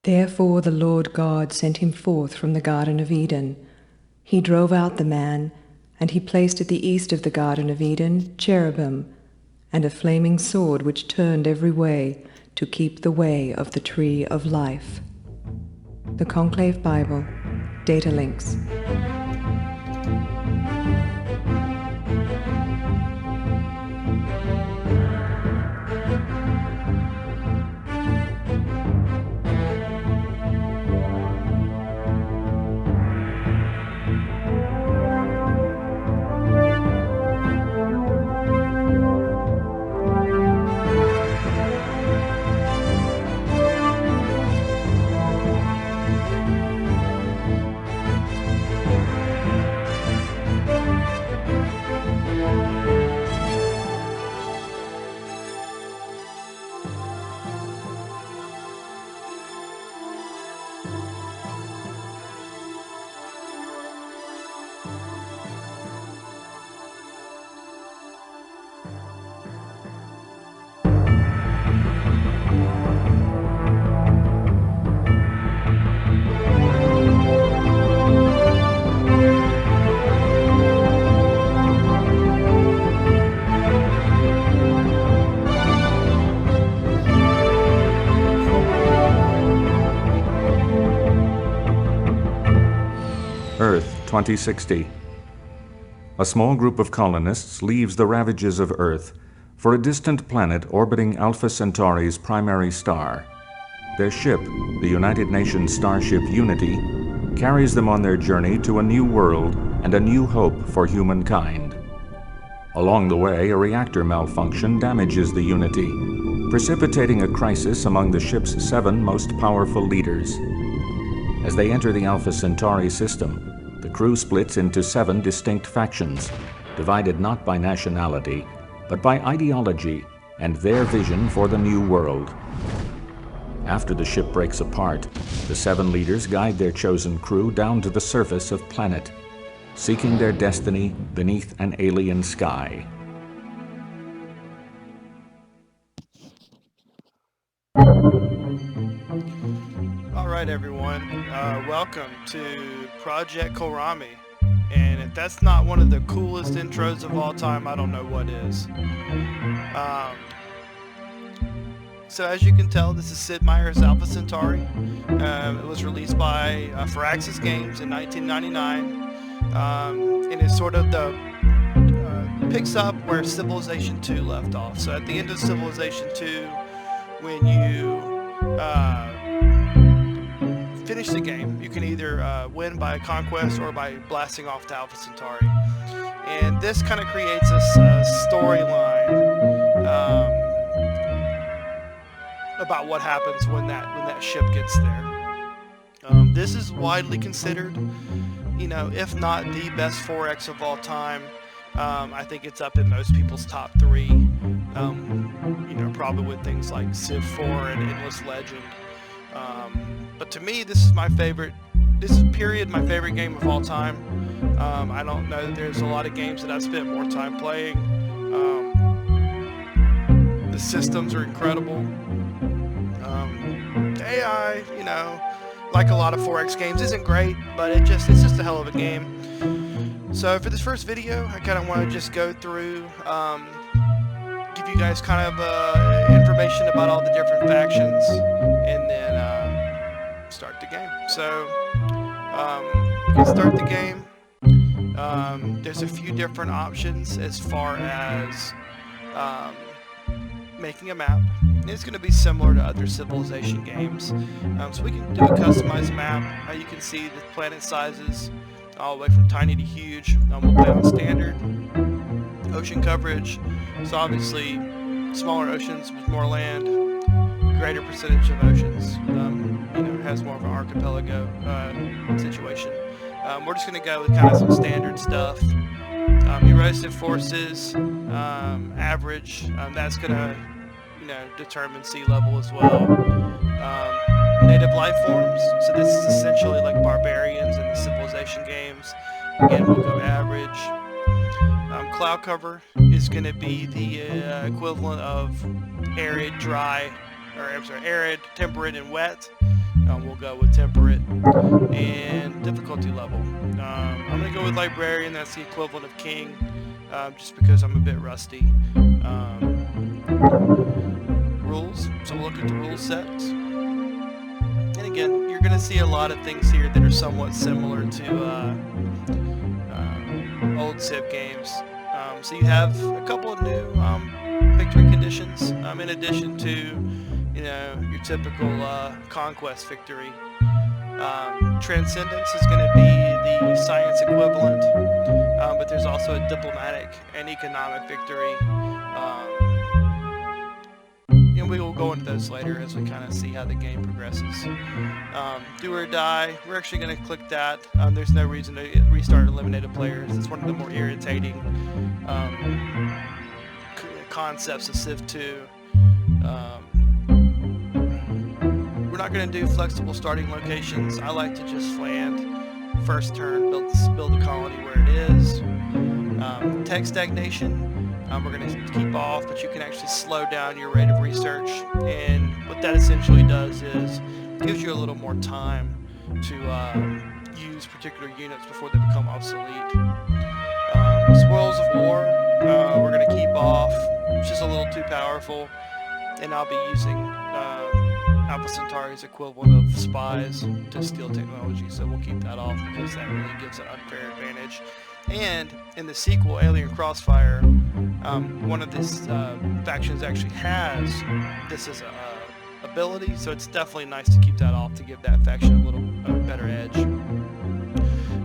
Therefore the Lord God sent him forth from the Garden of Eden. He drove out the man, and he placed at the east of the Garden of Eden cherubim, and a flaming sword which turned every way to keep the way of the tree of life. The Conclave Bible, Data Links. Earth 2060. A small group of colonists leaves the ravages of Earth for a distant planet orbiting Alpha Centauri's primary star. Their ship, the United Nations starship Unity, carries them on their journey to a new world and a new hope for humankind. Along the way, a reactor malfunction damages the Unity, precipitating a crisis among the ship's 7 most powerful leaders. As they enter the Alpha Centauri system, the crew splits into 7 distinct factions, divided not by nationality, but by ideology and their vision for the new world. After the ship breaks apart, the 7 leaders guide their chosen crew down to the surface of planet, seeking their destiny beneath an alien sky. Alright everyone, welcome to Project Kohlrami, and if that's not one of the coolest intros of all time, I don't know what is. So as you can tell, this is Sid Meier's Alpha Centauri. It was released by Firaxis Games in 1999, and it's sort of picks up where Civilization 2 left off. So at the end of Civilization 2, when you finish the game, you can either win by conquest or by blasting off to Alpha Centauri. And this kind of creates a storyline about what happens when that ship gets there. This is widely considered, if not the best 4X of all time. I think it's up in most people's top 3. Probably with things like Civ 4 and Endless Legend. But to me, this is my favorite. This is my favorite game of all time. I don't know that there's a lot of games that I've spent more time playing. The systems are incredible. AI, like a lot of 4X games, isn't great, but it's just a hell of a game. So for this first video, I kind of want to just go through, give you guys kind of information about all the different factions, and then start the game. So we can start the game. There's a few different options as far as making a map. It's going to be similar to other Civilization games. So we can do a customized map. You can see the planet sizes all the way from tiny to huge. We'll play on standard. Ocean coverage. So obviously smaller oceans with more land, greater percentage of oceans. Has more of an archipelago situation. We're just going to go with kind of some standard stuff. Erosive forces, average. That's going to, determine sea level as well. Native life forms. So this is essentially like barbarians in the Civilization games. Again, we'll go average. Cloud cover is going to be the equivalent of arid, dry, arid, temperate, and wet. we'll go with temperate and difficulty level. I'm going to go with librarian. That's the equivalent of king, just because I'm a bit rusty. Rules. So we'll look at the rule set. And again, you're going to see a lot of things here that are somewhat similar to old Civ games. So you have a couple of new victory conditions, in addition to, your typical conquest victory. Transcendence is going to be the science equivalent, but there's also a diplomatic and economic victory. And we will go into those later as we kind of see how the game progresses. Do or die, we're actually going to click that. There's no reason to restart eliminated players. It's one of the more irritating concepts of Civ 2. We're not going to do flexible starting locations. I like to just land first turn, build the colony where it is. Tech stagnation, we're going to keep off, but you can actually slow down your rate of research, and what that essentially does is gives you a little more time to use particular units before they become obsolete. Spoils of war, we're going to keep off. It's just a little too powerful, and I'll be using Alpha Centauri's equivalent of spies to steal technology, so we'll keep that off because that really gives an unfair advantage. And in the sequel, Alien Crossfire, one of these factions actually has this as a ability, so it's definitely nice to keep that off to give that faction a little better edge.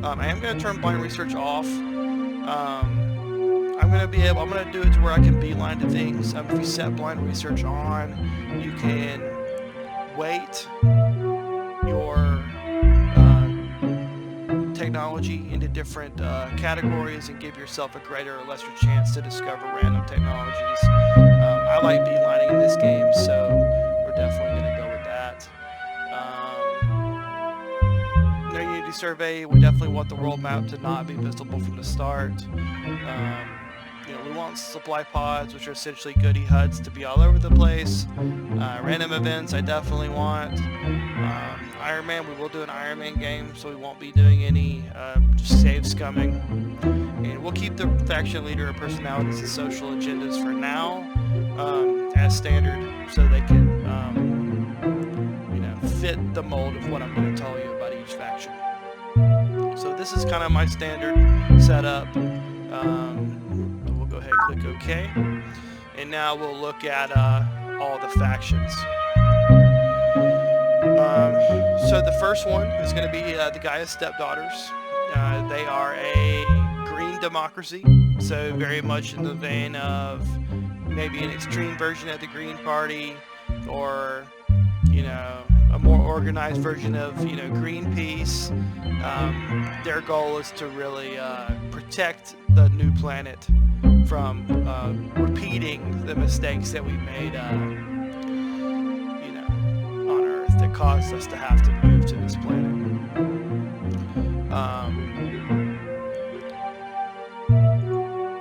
I am going to turn blind research off. I'm going to do it to where I can beeline to things. If you set blind research on, you can weight your technology into different categories and give yourself a greater or lesser chance to discover random technologies. I like beelining in this game, so we're definitely going to go with that. No Unity survey, we definitely want the world map to not be visible from the start. We want supply pods, which are essentially goodie huts, to be all over the place. Random events, I definitely want. Iron Man, we will do an Iron Man game, so we won't be doing any just save scumming. And we'll keep the faction leader personalities and social agendas for now as standard, so they can fit the mold of what I'm going to tell you about each faction. So this is kind of my standard setup. We'll go ahead and click OK. And now we'll look at all the factions. So the first one is going to be the Gaia Stepdaughters. They are a green democracy, so very much in the vein of maybe an extreme version of the Green Party, or a more organized version of Greenpeace. Their goal is to really protect the new planet from repeating the mistakes that we made on Earth that caused us to have to move to this planet.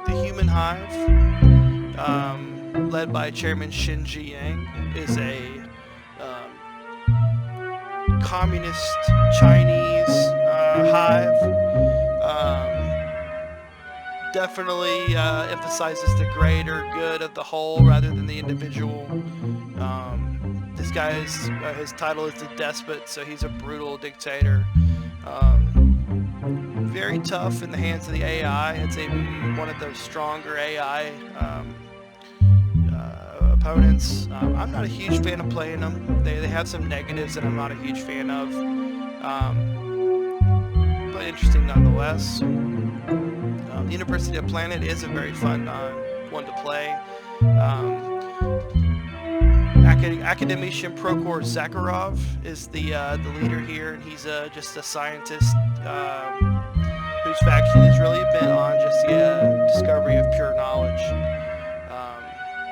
The Human Hive, led by Chairman Shinji Yang, is a communist Chinese hive. Definitely emphasizes the greater good of the whole rather than the individual. This guy his title is the Despot, so he's a brutal dictator. Very tough in the hands of the AI. It's one of those stronger AI opponents. I'm not a huge fan of playing them. They have some negatives that I'm not a huge fan of, but interesting nonetheless. The University of Planet is a very fun one to play. Academician Prokhor Zakharov is the leader here, and he's just a scientist whose faction is really bent on just the discovery of pure knowledge.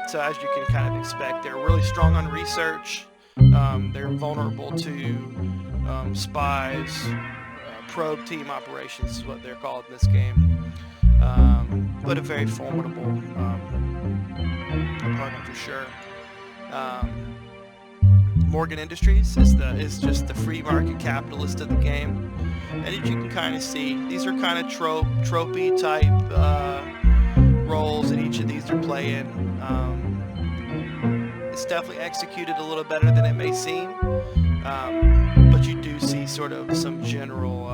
So as you can kind of expect, they're really strong on research. They're vulnerable to spies, probe team operations is what they're called in this game. But a very formidable opponent for sure. Morgan Industries is just the free market capitalist of the game. And as you can kind of see, these are kind of tropey type roles that each of these are playing. It's definitely executed a little better than it may seem, but you do see sort of some general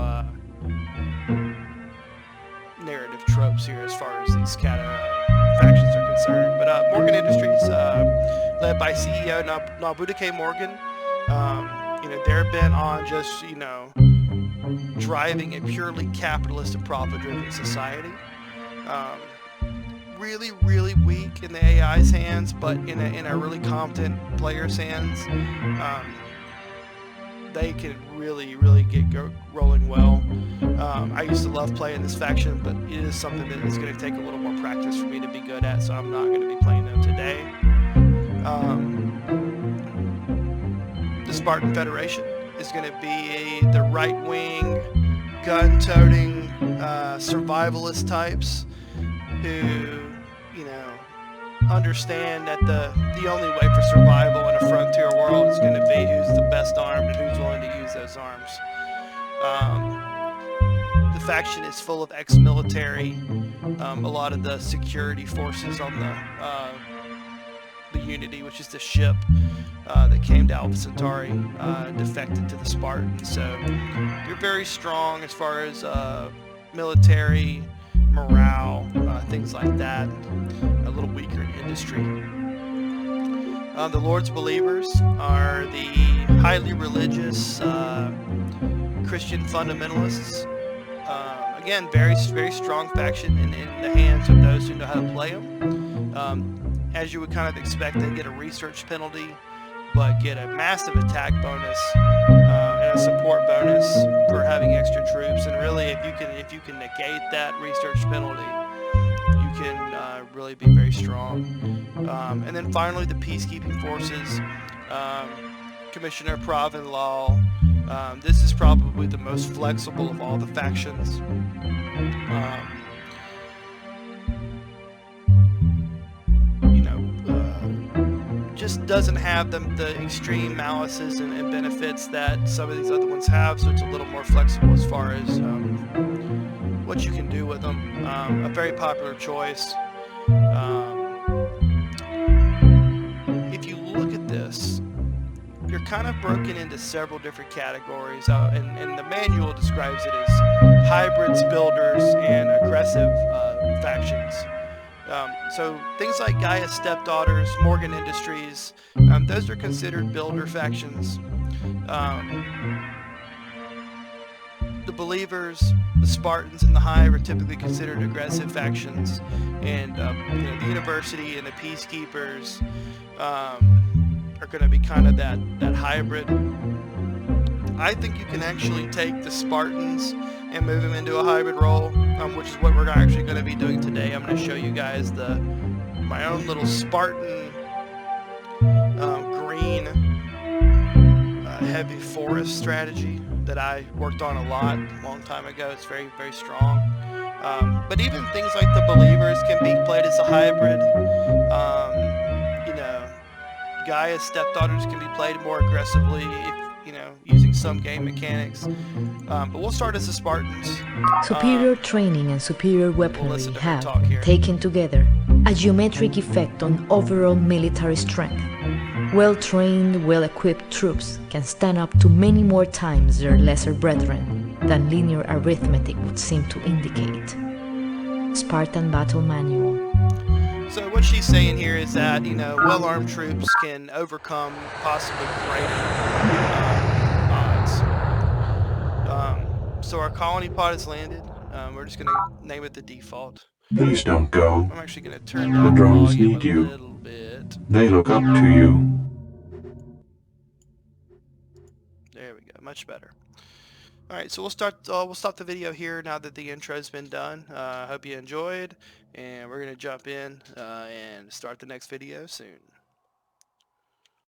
narrative tropes here as far as these factions are concerned. But Morgan Industries, led by CEO Nabudike Morgan, they're bent on just, driving a purely capitalist and profit-driven society. Really, really weak in the AI's hands, but in a really competent player's hands, they can really, really get rolling well. I used to love playing this faction, but it is something that is going to take a little more practice for me to be good at, so I'm not going to be playing them today. The Spartan Federation is going to be the right-wing, gun-toting, survivalist types who, understand that the only way for survival in a frontier world is going to be who's the best armed and who's willing to use those arms. The faction is full of ex-military. A lot of the security forces on the Unity, which is the ship that came to Alpha Centauri, defected to the Spartans. So you're very strong as far as military, morale, things like that. A little weaker in industry. The Lord's Believers are the highly religious Christian fundamentalists. Again, very, very strong faction in the hands of those who know how to play them. As you would kind of expect, they get a research penalty, but get a massive attack bonus and a support bonus for having extra troops. And really, if you can negate that research penalty, you can really be very strong. And then finally, the peacekeeping forces, Commissioner Provenlaw. This is probably the most flexible of all the factions. Just doesn't have the extreme malices and benefits that some of these other ones have, so it's a little more flexible as far as what you can do with them. A very popular choice. If you look at this, you're kind of broken into several different categories, and the manual describes it as hybrids, builders, and aggressive factions. So things like Gaia's Stepdaughters, Morgan Industries, those are considered builder factions. The Believers, the Spartans, and the Hive are typically considered aggressive factions, and the University and the Peacekeepers are going to be kind of that hybrid. I think you can actually take the Spartans and move them into a hybrid role, which is what we're actually going to be doing today. I'm going to show you guys my own little Spartan green heavy forest strategy that I worked on a long time ago. It's very, very strong. But even things like the Believers can be played as a hybrid. Gaia's Stepdaughters can be played more aggressively, using some game mechanics. But we'll start as the Spartans. Superior training and superior weaponry have, taken together, a geometric effect on overall military strength. Well-trained, well-equipped troops can stand up to many more times their lesser brethren than linear arithmetic would seem to indicate. Spartan Battle Manual. So what she's saying here is that, well-armed troops can overcome possibly greater odds. So our colony pod has landed. We're just going to name it the default. Please don't go. I'm actually going to turn down The the drones volume need a you. little bit. They look up to you. There we go, much better. All right, so we'll stop the video here now that the intro's been done. I hope you enjoyed, and we're going to jump in and start the next video soon.